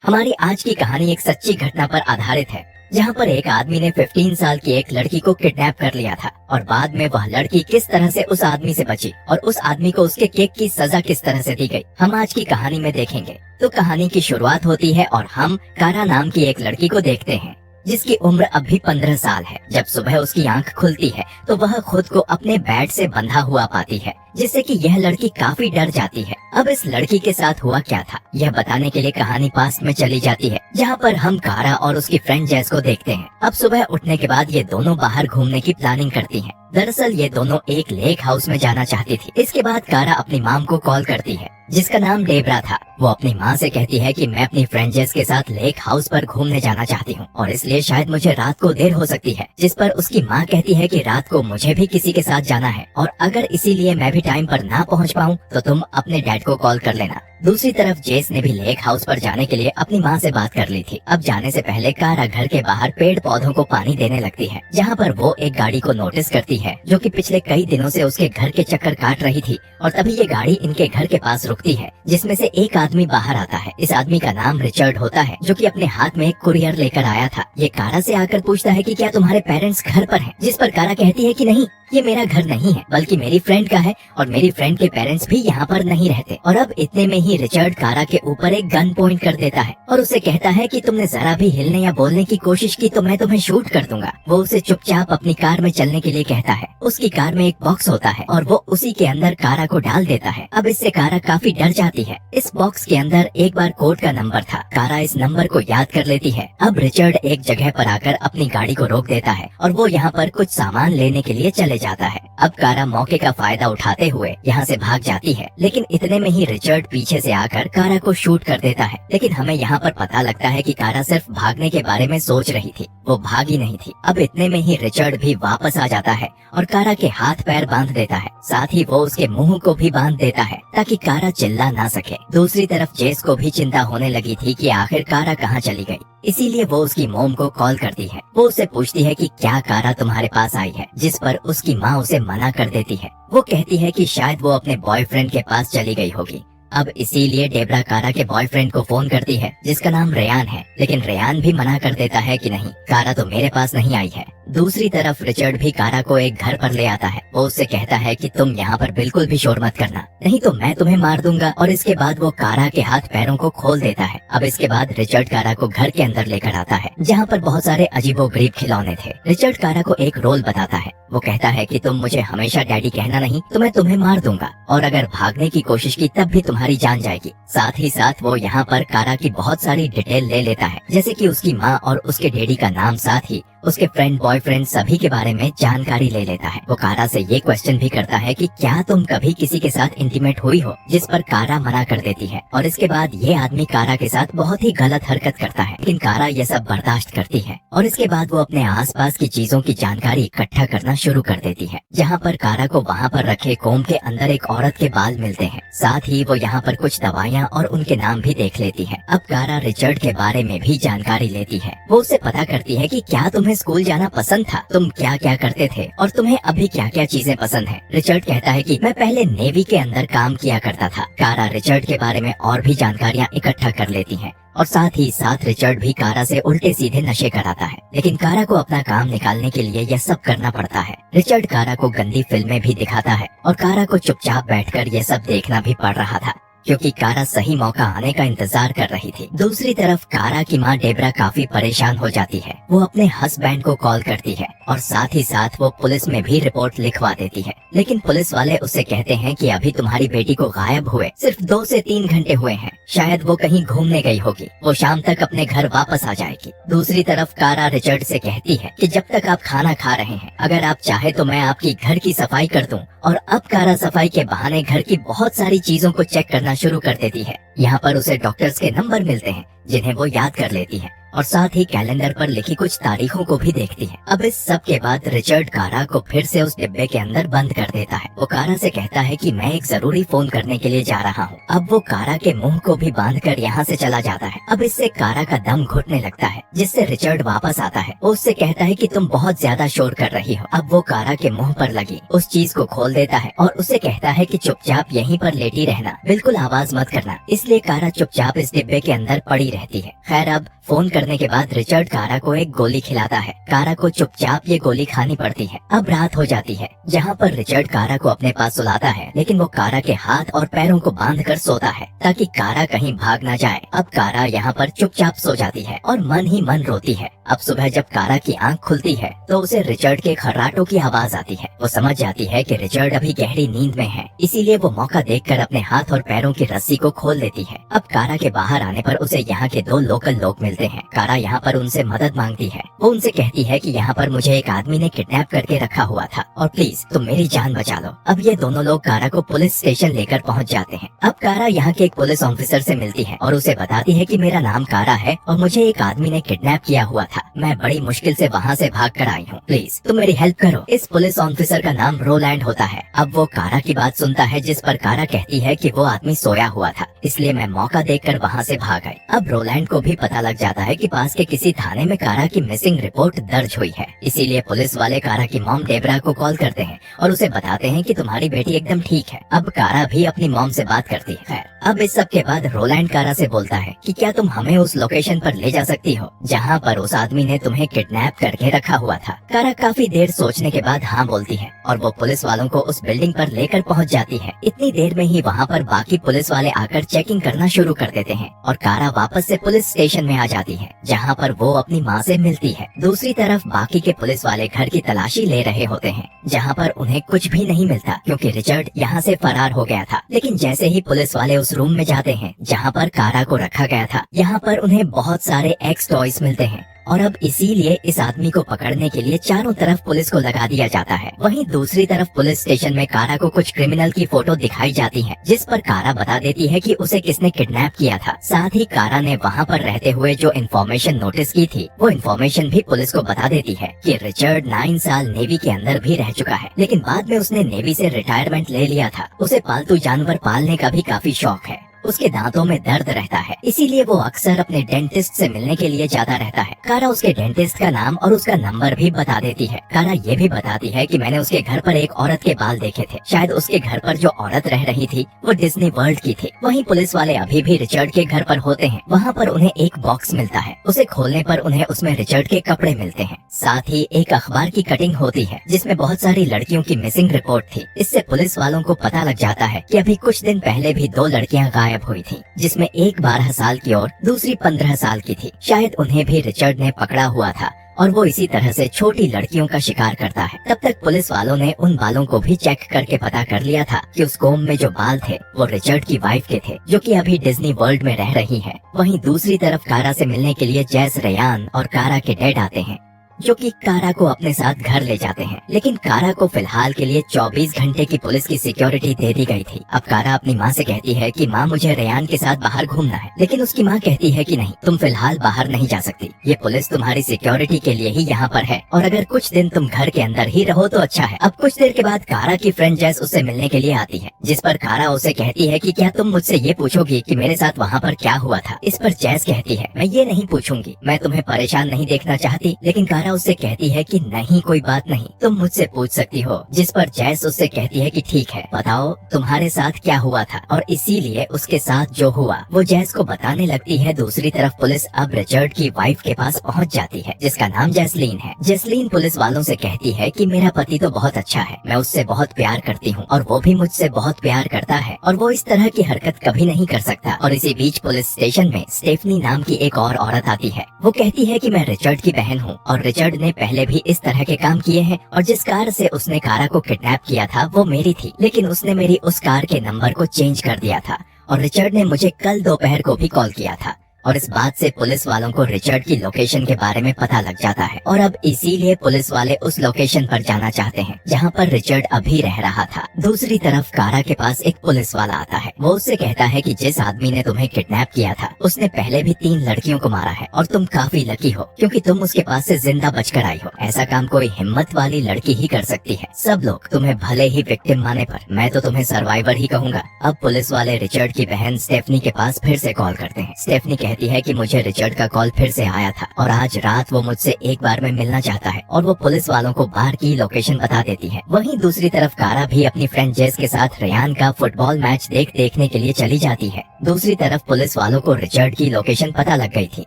हमारी आज की कहानी एक सच्ची घटना पर आधारित है, जहाँ पर एक आदमी ने 15 साल की एक लड़की को किडनैप कर लिया था और बाद में वह लड़की किस तरह से उस आदमी से बची और उस आदमी को उसके केक की सजा किस तरह से दी गई, हम आज की कहानी में देखेंगे। तो कहानी की शुरुआत होती है और हम कारा नाम की एक लड़की को देखते हैं, जिसकी उम्र अब भी 15 साल है। जब सुबह उसकी आंख खुलती है तो वह खुद को अपने बेड से बंधा हुआ पाती है, जिससे कि यह लड़की काफी डर जाती है। अब इस लड़की के साथ हुआ क्या था, यह बताने के लिए कहानी पास्ट में चली जाती है, जहाँ पर हम कारा और उसकी फ्रेंड जेस को देखते हैं। अब सुबह उठने के बाद ये दोनों बाहर घूमने की प्लानिंग करती हैं। दरअसल ये दोनों एक लेक हाउस में जाना चाहती थी। इसके बाद कारा अपनी माम को कॉल करती है, जिसका नाम डेबरा था। वो अपनी माँ से कहती है कि मैं अपनी फ्रेंड जेस के साथ लेक हाउस पर घूमने जाना चाहती हूँ और इसलिए शायद मुझे रात को देर हो सकती है। जिस पर उसकी माँ कहती है कि रात को मुझे भी किसी के साथ जाना है और अगर इसीलिए मैं भी टाइम पर ना पहुँच पाऊँ तो तुम अपने डैड को कॉल कर लेना। दूसरी तरफ जेस ने भी लेक हाउस पर जाने के लिए अपनी माँ से बात कर ली थी। अब जाने से पहले कारा घर के बाहर पेड़ पौधों को पानी देने लगती है, जहाँ पर वो एक गाड़ी को नोटिस करती है जो कि पिछले कई दिनों से उसके घर के चक्कर काट रही थी। और तभी ये गाड़ी इनके घर के पास रुकती है, जिसमें से एक आदमी बाहर आता है। इस आदमी का नाम रिचर्ड होता है, जो कि अपने हाथ में एक कुरियर लेकर आया था। ये कारा से आकर पूछता है कि क्या तुम्हारे पेरेंट्स घर पर हैं? जिस पर कारा कहती है कि नहीं, ये मेरा घर नहीं है बल्कि मेरी फ्रेंड का है और मेरी फ्रेंड के पेरेंट्स भी यहाँ पर नहीं रहते। और अब इतने में ही रिचर्ड कारा के ऊपर एक गन पॉइंट कर देता है और उसे कहता है कि तुमने जरा भी हिलने या बोलने की कोशिश की तो मैं तुम्हें शूट कर दूंगा। वो उसे चुपचाप अपनी कार में चलने के लिए कहता है। उसकी कार में एक बॉक्स होता है और वो उसी के अंदर कारा को डाल देता है। अब इससे कारा काफी डर जाती है। इस बॉक्स के अंदर एक बार कोड का नंबर था। कारा इस नंबर को याद कर लेती है। अब रिचर्ड एक जगह पर आकर अपनी गाड़ी को रोक देता है और वो यहाँ पर कुछ सामान लेने के लिए चले जाता है। अब कारा मौके का फायदा उठाते हुए यहाँ से भाग जाती है, लेकिन इतने में ही रिचर्ड पीछे से आकर कारा को शूट कर देता है। लेकिन हमें यहाँ पर पता लगता है कि कारा सिर्फ भागने के बारे में सोच रही थी, वो भागी नहीं थी। अब इतने में ही रिचर्ड भी वापस आ जाता है और कारा के हाथ पैर बांध देता है, साथ ही वो उसके मुंह को भी बांध देता है ताकि कारा चिल्ला ना सके। दूसरी तरफ जेस को भी चिंता होने लगी थी कि आखिर कारा कहाँ चली गई, इसीलिए वो उसकी मोम को कॉल करती है। वो उससे पूछती है कि क्या कारा तुम्हारे पास आई है, जिस पर उसकी माँ उसे मना कर देती है। वो कहती है कि शायद वो अपने बॉयफ्रेंड के पास चली गई होगी। अब इसीलिए डेबरा कारा के बॉयफ्रेंड को फोन करती है, जिसका नाम रेयान है, लेकिन रेयान भी मना कर देता है कि नहीं, कारा तो मेरे पास नहीं आई है। दूसरी तरफ रिचर्ड भी कारा को एक घर पर ले आता है। वो उससे कहता है कि तुम यहाँ पर बिल्कुल भी शोर मत करना, नहीं तो मैं तुम्हें मार दूंगा। और इसके बाद वो कारा के हाथ पैरों को खोल देता है। अब इसके बाद रिचर्ड कारा को घर के अंदर लेकर आता है, जहाँ पर बहुत सारे अजीबोगरीब खिलौने थे। रिचर्ड कारा को एक रोल बताता है। वो कहता है कि तुम मुझे हमेशा डैडी कहना नहीं तो मैं तुम्हें मार दूंगा और अगर भागने की कोशिश की तब भी तुम्हारी जान जाएगी। साथ ही साथ वो यहाँ पर कारा की बहुत सारी डिटेल ले लेता है, जैसे कि उसकी माँ और उसके डैडी का नाम, साथ ही उसके फ्रेंड बॉयफ्रेंड सभी के बारे में जानकारी ले लेता है। वो कारा से ये क्वेश्चन भी करता है कि क्या तुम कभी किसी के साथ इंटीमेट हुई हो, जिस पर कारा मना कर देती है। और इसके बाद ये आदमी कारा के साथ बहुत ही गलत हरकत करता है, लेकिन कारा ये सब बर्दाश्त करती है। और इसके बाद वो अपने आसपास की चीजों की जानकारी इकट्ठा करना शुरू कर देती है, जहाँ पर कारा को वहाँ पर रखे कोम के अंदर एक औरत के बाल मिलते हैं। साथ ही वो यहाँ पर कुछ दवाइयाँ और उनके नाम भी देख लेती है। अब कारा रिचर्ड के बारे में भी जानकारी लेती है। वो उससे पता करती है कि क्या तुम्हें स्कूल जाना पसंद था, तुम क्या क्या करते थे और तुम्हें अभी क्या क्या चीजें पसंद हैं। रिचर्ड कहता है कि मैं पहले नेवी के अंदर काम किया करता था। कारा रिचर्ड के बारे में और भी जानकारियाँ इकट्ठा कर लेती है और साथ ही साथ रिचर्ड भी कारा से उल्टे सीधे नशे कराता है, लेकिन कारा को अपना काम निकालने के लिए यह सब करना पड़ता है। रिचर्ड कारा को गंदी फिल्में भी दिखाता है और कारा को चुपचाप बैठकर यह सब देखना भी पड़ रहा था, क्योंकि कारा सही मौका आने का इंतजार कर रही थी। दूसरी तरफ कारा की माँ डेबरा काफी परेशान हो जाती है। वो अपने हस्बैंड को कॉल करती है और साथ ही साथ वो पुलिस में भी रिपोर्ट लिखवा देती है, लेकिन पुलिस वाले उससे कहते हैं कि अभी तुम्हारी बेटी को गायब हुए सिर्फ 2 से 3 घंटे हुए हैं, शायद वो कहीं घूमने गई होगी, वो शाम तक अपने घर वापस आ जाएगी। दूसरी तरफ कारा रिचर्ड से कहती है कि जब तक आप खाना खा रहे हैं, अगर आप चाहे तो मैं आपकी घर की सफाई कर दूं। और अब कारा सफाई के बहाने घर की बहुत सारी चीजों को चेक करना शुरू कर देती है। यहाँ पर उसे डॉक्टर्स के नंबर मिलते हैं, जिन्हें वो याद कर लेती है और साथ ही कैलेंडर पर लिखी कुछ तारीखों को भी देखती है। अब इस सब के बाद रिचर्ड कारा को फिर से उस डिब्बे के अंदर बंद कर देता है। वो कारा से कहता है कि मैं एक जरूरी फोन करने के लिए जा रहा हूँ। अब वो कारा के मुंह को भी बांध कर यहाँ से चला जाता है। अब इससे कारा का दम घुटने लगता है, जिससे रिचर्ड वापस आता है। वो उससे कहता है कि तुम बहुत ज्यादा शोर कर रही हो। अब वो कारा के मुंह पर लगी उस चीज को खोल देता है और उसे कहता है कि चुपचाप यहीं पर लेटी रहना, बिल्कुल आवाज मत करना। इसलिए कारा चुपचाप इस डिब्बे के अंदर पड़ी रहती है। खैर, अब फोन करने के बाद रिचर्ड कारा को एक गोली खिलाता है। कारा को चुपचाप ये गोली खानी पड़ती है। अब रात हो जाती है, जहाँ पर रिचर्ड कारा को अपने पास सुलाता है, लेकिन वो कारा के हाथ और पैरों को बांधकर सोता है ताकि कारा कहीं भाग न जाए। अब कारा यहाँ पर चुपचाप सो जाती है और मन ही मन रोती है। अब सुबह जब कारा की आंख खुलती है तो उसे रिचर्ड के खर्राटों की आवाज आती है। वो समझ जाती है कि रिचर्ड अभी गहरी नींद में है, इसीलिए वो मौका देखकर अपने हाथ और पैरों की रस्सी को खोल देती है। अब कारा के बाहर आने पर उसे यहाँ के 2 लोकल लोग मिलते हैं। कारा यहाँ पर उनसे मदद मांगती है। वो उनसे कहती है कि यहाँ पर मुझे एक आदमी ने किडनैप करके रखा हुआ था और प्लीज तुम मेरी जान बचा लो। अब ये दोनों लोग कारा को पुलिस स्टेशन लेकर पहुँच जाते हैं। अब कारा यहाँ के एक पुलिस ऑफिसर से मिलती है और उसे बताती है कि मेरा नाम कारा है और मुझे एक आदमी ने किडनैप किया हुआ था। मैं बड़ी मुश्किल से वहाँ से भाग कर आई हूँ, प्लीज तुम मेरी हेल्प करो। इस पुलिस ऑफिसर का नाम रोलैंड होता है। अब वो कारा की बात सुनता है, जिस पर कारा कहती है कि वो आदमी सोया हुआ था, इसलिए मैं मौका देखकर वहाँ से भाग आई। अब रोलैंड को भी पता लग जाता है कि पास के किसी थाने में कारा की मिसिंग रिपोर्ट दर्ज हुई है, इसीलिए पुलिस वाले कारा की मॉम डेबरा को कॉल करते हैं और उसे बताते हैं कि तुम्हारी बेटी एकदम ठीक है। अब कारा भी अपनी मॉम से बात करती है। अब इस सब के बाद रोलैंड कारा से बोलता है कि क्या तुम हमें उस लोकेशन पर ले जा सकती हो जहाँ पर उस आदमी ने तुम्हें किडनैप करके रखा हुआ था। कारा काफी देर सोचने के बाद हाँ बोलती है और वो पुलिस वालों को उस बिल्डिंग पर लेकर पहुँच जाती है। इतनी देर में ही वहाँ पर बाकी पुलिस वाले आकर चेकिंग करना शुरू कर देते हैं और कारा वापस से पुलिस स्टेशन में आ जाती है, जहाँ पर वो अपनी माँ से मिलती है। दूसरी तरफ बाकी के पुलिस वाले घर की तलाशी ले रहे होते हैं, जहाँ पर उन्हें कुछ भी नहीं मिलता क्योंकि रिचर्ड यहाँ से फरार हो गया था। लेकिन जैसे ही पुलिस वाले उस रूम में जाते हैं जहाँ पर कारा को रखा गया था, यहाँ पर उन्हें बहुत सारे एक्स टॉयज मिलते हैं और अब इसीलिए इस आदमी को पकड़ने के लिए चारों तरफ पुलिस को लगा दिया जाता है। वहीं दूसरी तरफ पुलिस स्टेशन में कारा को कुछ क्रिमिनल की फोटो दिखाई जाती है, जिस पर कारा बता देती है कि उसे किसने किडनैप किया था। साथ ही कारा ने वहाँ पर रहते हुए जो इन्फॉर्मेशन नोटिस की थी, वो इन्फॉर्मेशन भी पुलिस को बता देती है कि रिचर्ड 9 साल नेवी के अंदर भी रह चुका है, लेकिन बाद में उसने नेवी से रिटायरमेंट ले लिया था। उसे पालतू जानवर पालने का भी काफी शौक है। उसके दांतों में दर्द रहता है, इसीलिए वो अक्सर अपने डेंटिस्ट से मिलने के लिए जाता रहता है। कारा उसके डेंटिस्ट का नाम और उसका नंबर भी बता देती है। कारा ये भी बताती है कि मैंने उसके घर पर एक औरत के बाल देखे थे। शायद उसके घर पर जो औरत रह रही थी वो डिज्नी वर्ल्ड की थी। वहीं पुलिस वाले अभी भी रिचर्ड के घर पर होते हैं। वहाँ पर उन्हें एक बॉक्स मिलता है। उसे खोलने पर उन्हें उसमें रिचर्ड के कपड़े मिलते हैं। साथ ही एक अखबार की कटिंग होती है जिसमें बहुत सारी लड़कियों की मिसिंग रिपोर्ट थी। इससे पुलिस वालों को पता लग जाता है कि अभी कुछ दिन पहले भी 2 लड़कियां गायब हुई थी, जिसमें एक 12 साल की और दूसरी 15 साल की थी। शायद उन्हें भी रिचर्ड ने पकड़ा हुआ था और वो इसी तरह से छोटी लड़कियों का शिकार करता है। तब तक पुलिस वालों ने उन बालों को भी चेक करके पता कर लिया था कि उस कोम में जो बाल थे वो रिचर्ड की वाइफ के थे, जो कि अभी डिज्नी वर्ल्ड में रह रही है। वहीं दूसरी तरफ कारा से मिलने के लिए जैस रेयान और कारा के डैड आते हैं, जो कि कारा को अपने साथ घर ले जाते हैं। लेकिन कारा को फिलहाल के लिए 24 घंटे की पुलिस की सिक्योरिटी दे दी गई थी। अब कारा अपनी माँ से कहती है कि माँ मुझे रेयान के साथ बाहर घूमना है, लेकिन उसकी माँ कहती है कि नहीं, तुम फिलहाल बाहर नहीं जा सकती। ये पुलिस तुम्हारी सिक्योरिटी के लिए ही यहाँ पर है और अगर कुछ दिन तुम घर के अंदर ही रहो तो अच्छा है। अब कुछ देर के बाद कारा की फ्रेंड जैस उससे मिलने के लिए आती है, जिस पर कारा उसे कहती है कि क्या तुम मुझसे ये पूछोगी कि मेरे साथ वहाँ पर क्या हुआ था। इस पर जैस कहती है मैं ये नहीं पूछूंगी, मैं तुम्हें परेशान नहीं देखना चाहती। लेकिन कारा उससे कहती है कि नहीं कोई बात नहीं, तुम मुझसे पूछ सकती हो। जिस पर जैस उससे कहती है कि ठीक है, बताओ तुम्हारे साथ क्या हुआ था। और इसीलिए उसके साथ जो हुआ वो जैस को बताने लगती है। दूसरी तरफ पुलिस अब रिचर्ड की वाइफ के पास पहुंच जाती है, जिसका नाम जैसलीन है। जैसलीन पुलिस वालों से कहती है कि मेरा पति तो बहुत अच्छा है, मैं उससे बहुत प्यार करती हूँ और वो भी मुझसे बहुत प्यार करता है और वो इस तरह की हरकत कभी नहीं कर सकता। और इसी बीच पुलिस स्टेशन में स्टेफनी नाम की एक और औरत आती है। वो कहती है कि मैं रिचर्ड की बहन हूँ और रिचर्ड ने पहले भी इस तरह के काम किए हैं और जिस कार से उसने कारा को किडनैप किया था वो मेरी थी, लेकिन उसने मेरी उस कार के नंबर को चेंज कर दिया था और रिचर्ड ने मुझे कल दोपहर को भी कॉल किया था और इस बात से पुलिस वालों को रिचर्ड की लोकेशन के बारे में पता लग जाता है और अब इसीलिए पुलिस वाले उस लोकेशन पर जाना चाहते हैं जहाँ पर रिचर्ड अभी रह रहा था। दूसरी तरफ कारा के पास एक पुलिस वाला आता है। वो उससे कहता है कि जिस आदमी ने तुम्हें किडनैप किया था उसने पहले भी 3 लड़कियों को मारा है और तुम काफी लकी हो क्योंकि तुम उसके पास से जिंदा बचकर आई हो। ऐसा काम कोई हिम्मत वाली लड़की ही कर सकती है। सब लोग तुम्हें भले ही विक्टिम माने पर मैं तो तुम्हें सर्वाइवर ही कहूंगा। अब पुलिस वाले रिचर्ड की बहन स्टेफनी के पास फिर से कॉल करते हैं। स्टेफनी कहती है कि मुझे रिचर्ड का कॉल फिर से आया था और आज रात वो मुझसे एक बार में मिलना चाहता है और वो पुलिस वालों को बार की लोकेशन बता देती है। वहीं दूसरी तरफ कारा भी अपनी फ्रेंड जेस के साथ रेयान का फुटबॉल मैच देखने के लिए चली जाती है। दूसरी तरफ पुलिस वालों को रिचर्ड की लोकेशन पता लग गई थी।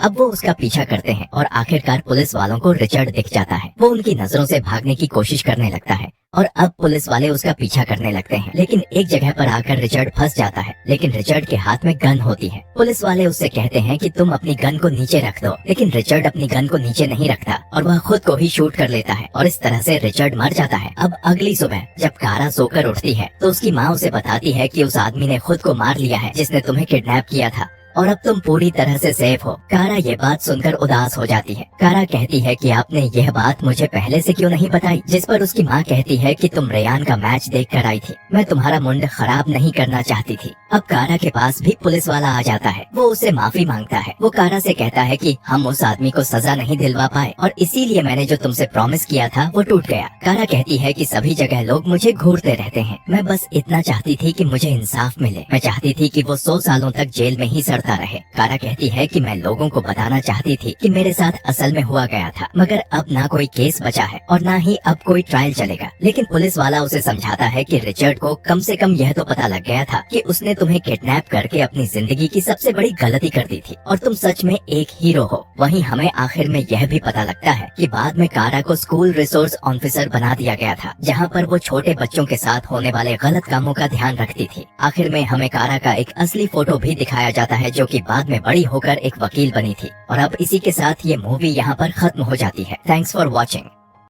अब वो उसका पीछा करते हैं और आखिरकार पुलिस वालों को रिचर्ड दिख जाता है। वो उनकी नजरों से भागने की कोशिश करने लगता है और अब पुलिस वाले उसका पीछा करने लगते हैं, लेकिन एक जगह पर आकर रिचर्ड फंस जाता है। लेकिन रिचर्ड के हाथ में गन होती है। पुलिस वाले उससे कहते हैं कि तुम अपनी गन को नीचे रख दो, लेकिन रिचर्ड अपनी गन को नीचे नहीं रखता और वह खुद को ही शूट कर लेता है और इस तरह से रिचर्ड मर जाता है। अब अगली सुबह जब कारा सोकर उठती है तो उसकी माँ उसे बताती है कि उस आदमी ने खुद को मार लिया है जिसने तुम्हें किडनैप किया था और अब तुम पूरी तरह से सेफ हो। कारा ये बात सुनकर उदास हो जाती है। कारा कहती है कि आपने यह बात मुझे पहले से क्यों नहीं बताई, जिस पर उसकी माँ कहती है कि तुम रेयान का मैच देख कर आई थी, मैं तुम्हारा मुंड खराब नहीं करना चाहती थी। अब कारा के पास भी पुलिस वाला आ जाता है। वो उससे माफी मांगता है। वो कारा से कहता है कि हम उस आदमी को सजा नहीं दिलवा पाए और इसीलिए मैंने जो तुमसे प्रॉमिस किया था वो टूट गया। कारा कहती है कि सभी जगह लोग मुझे घूरते रहते हैं, मैं बस इतना चाहती थी कि मुझे इंसाफ मिले। मैं चाहती थी कि वो 100 सालों तक जेल में ही सड़ता रहे। कारा कहती है कि मैं लोगों को बताना चाहती थी कि मेरे साथ असल में हुआ गया था, मगर अब ना कोई केस बचा है और ना ही अब कोई ट्रायल चलेगा। लेकिन पुलिस वाला उसे समझाता है कि रिचर्ड को कम से कम यह तो पता लग गया था कि उसने तुम्हें किडनैप करके अपनी जिंदगी की सबसे बड़ी गलती कर दी थी और तुम सच में एक हीरो हो। वहीं हमें आखिर में यह भी पता लगता है कि बाद में कारा को स्कूल रिसोर्स ऑफिसर बना दिया गया था, जहाँ पर वो छोटे बच्चों के साथ होने वाले गलत कामों का ध्यान रखती थी। आखिर में हमें कारा का एक असली फोटो भी दिखाया जाता है जो कि बाद में बड़ी होकर एक वकील बनी थी। और अब इसी के साथ ये मूवी यहाँ पर खत्म हो जाती है। Thanks for watching.